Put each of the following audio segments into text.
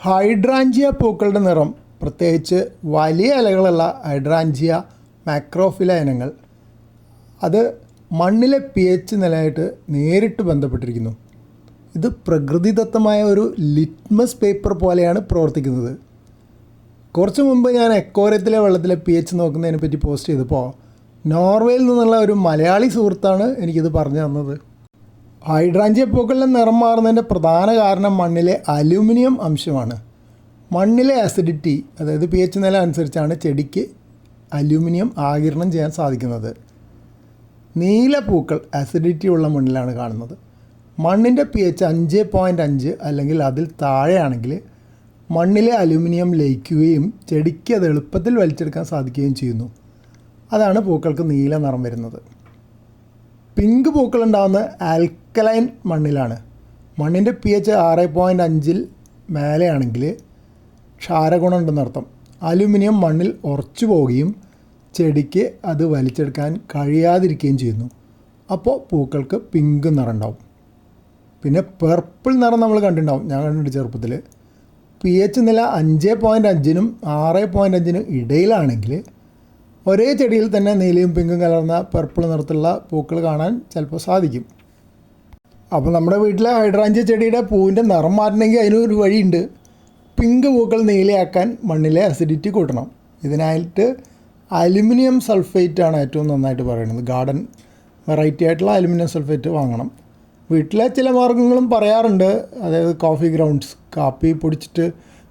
Hydrangea പൂക്കളുടെ നിറം, പ്രത്യേകിച്ച് വലിയ ഇലകളുള്ള ഹൈഡ്രാഞ്ചിയ മാക്രോഫില ഇനങ്ങൾ, അത് മണ്ണിലെ പി എച്ച് നിലയായിട്ട് നേരിട്ട് ബന്ധപ്പെട്ടിരിക്കുന്നു. ഇത് പ്രകൃതിദത്തമായ ഒരു ലിറ്റ്മസ് പേപ്പർ പോലെയാണ് പ്രവർത്തിക്കുന്നത്. കുറച്ച് മുമ്പ് ഞാൻ എക്കോറിയത്തിലെ വെള്ളത്തിലെ പി എച്ച് നോക്കുന്നതിനെ പറ്റി പോസ്റ്റ് ചെയ്തപ്പോൾ നോർവേയിൽ നിന്നുള്ള ഒരു മലയാളി സുഹൃത്താണ് എനിക്കിത് പറഞ്ഞു തന്നത്. ഹൈഡ്രാഞ്ചിയ പൂക്കളുടെ നിറം മാറുന്നതിൻ്റെ പ്രധാന കാരണം മണ്ണിലെ അലൂമിനിയം അംശമാണ്. മണ്ണിലെ അസിഡിറ്റി, അതായത് പി എച്ച് നില അനുസരിച്ചാണ് ചെടിക്ക് അലൂമിനിയം ആഗിരണം ചെയ്യാൻ സാധിക്കുന്നത്. നീല പൂക്കൾ അസിഡിറ്റി ഉള്ള മണ്ണിലാണ് കാണുന്നത്. മണ്ണിൻ്റെ പി എച്ച് 5.5 അല്ലെങ്കിൽ അതിൽ താഴെയാണെങ്കിൽ മണ്ണിലെ അലൂമിനിയം ലയിക്കുകയും ചെടിക്ക് അത് എളുപ്പത്തിൽ വലിച്ചെടുക്കാൻ സാധിക്കുകയും ചെയ്യുന്നു. അതാണ് പൂക്കൾക്ക് നീല നിറം വരുന്നത്. പിങ്ക് പൂക്കളുണ്ടാകുന്ന ആൽക്കലൈൻ മണ്ണിലാണ്. മണ്ണിൻ്റെ പി എച്ച് 6.5 മേലെയാണെങ്കിൽ ക്ഷാരഗുണം ഉണ്ടെന്നർത്ഥം. അലൂമിനിയം മണ്ണിൽ ഉറച്ചു പോവുകയും ചെടിക്ക് അത് വലിച്ചെടുക്കാൻ കഴിയാതിരിക്കുകയും ചെയ്യുന്നു. അപ്പോൾ പൂക്കൾക്ക് പിങ്ക് നിറം ഉണ്ടാവും. പിന്നെ പർപ്പിൾ നിറം നമ്മൾ കണ്ടിട്ടുണ്ടാവും, ഞാൻ കണ്ടിട്ടുണ്ട് ചെറുപ്പത്തിൽ. പി എച്ച് നില 5.5-നും 6.5-നും ഇടയിലാണെങ്കിൽ ഒരേ ചെടിയിൽ തന്നെ നീലയും പിങ്കും കലർന്ന പർപ്പിൾ നിറത്തിലുള്ള പൂക്കൾ കാണാൻ ചിലപ്പോൾ സാധിക്കും. അപ്പോൾ നമ്മുടെ വീട്ടിലെ ഹൈഡ്രാഞ്ചിയ ചെടിയുടെ പൂവിൻ്റെ നിറം മാറ്റണമെങ്കിൽ അതിനൊരു വഴിയുണ്ട്. പിങ്ക് പൂക്കൾ നീലയാക്കാൻ മണ്ണിലെ അസിഡിറ്റി കൂട്ടണം. ഇതിനായിട്ട് അലുമിനിയം സൾഫേറ്റ് ആണ് ഏറ്റവും നന്നായിട്ട് പറയുന്നത്. ഗാർഡൻ വെറൈറ്റി ആയിട്ടുള്ള അലുമിനിയം സൾഫേറ്റ് വാങ്ങണം. വീട്ടിലെ ചില മാർഗ്ഗങ്ങളും പറയാറുണ്ട്. അതായത് കോഫി ഗ്രൗണ്ട്സ്,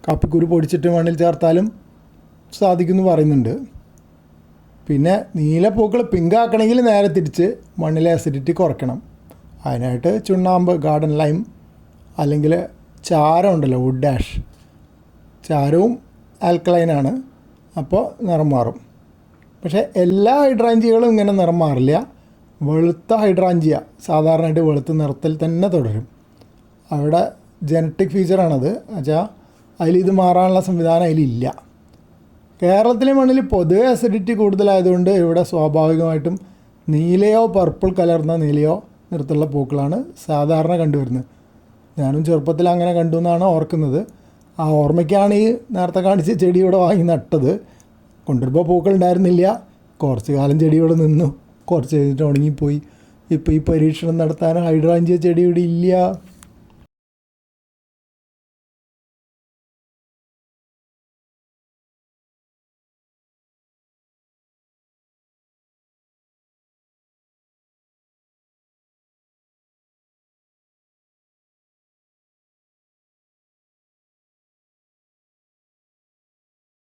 കാപ്പിക്കുരു പൊടിച്ചിട്ട് മണ്ണിൽ ചേർത്താലും സാധിക്കുമെന്ന് പറയുന്നുണ്ട്. പിന്നെ നീലപ്പൂക്കൾ പിങ്ക് ആക്കണമെങ്കിൽ നേരെ തിരിച്ച് മണ്ണിലെ അസിഡിറ്റി കുറയ്ക്കണം. അതിനായിട്ട് ചുണ്ണാമ്പ്, ഗാർഡൻ ലൈം അല്ലെങ്കിൽ ചാരം ഉണ്ടല്ലോ, വുഡ് ആഷ്, ചാരവും ആൽക്കലൈനാണ്. അപ്പോൾ നിറം മാറും. പക്ഷേ എല്ലാ ഹൈഡ്രാഞ്ചിയകളും ഇങ്ങനെ നിറം മാറില്ല. വെളുത്ത ഹൈഡ്രാഞ്ചിയ സാധാരണയായിട്ട് വെളുത്ത നിറത്തിൽ തന്നെ തുടരും. അവിടെ ജനറ്റിക് ഫീച്ചറാണത്. എന്നുവെച്ചാൽ അതിലിത് മാറാനുള്ള സംവിധാനം അതിലില്ല. കേരളത്തിലെ മണ്ണിൽ പൊതുവെ അസിഡിറ്റി കൂടുതലായതുകൊണ്ട് ഇവിടെ സ്വാഭാവികമായിട്ടും നീലയോ പർപ്പിൾ കലർന്ന നീലയോ നിറത്തിലുള്ള പൂക്കളാണ് സാധാരണ കണ്ടുവരുന്നത്. ഞാനും ചെറുപ്പത്തിൽ അങ്ങനെ കണ്ടു എന്നാണ് ഓർക്കുന്നത്. ആ ഓർമ്മയ്ക്കാണ് ഈ നേരത്തെ കാണിച്ച ചെടി ഇവിടെ വാങ്ങി നട്ടത്. കൊണ്ടുവരുമ്പോൾ പൂക്കൾ ഉണ്ടായിരുന്നില്ല. കുറച്ച് കാലം ചെടി ഇവിടെ നിന്നു, കുറച്ച് കഴിഞ്ഞിട്ട് ഉണങ്ങിപ്പോയി. ഇപ്പോൾ ഈ പരീക്ഷണം നടത്താൻ ഹൈഡ്രാഞ്ചിയ ചെടി ഇവിടെ ഇല്ല.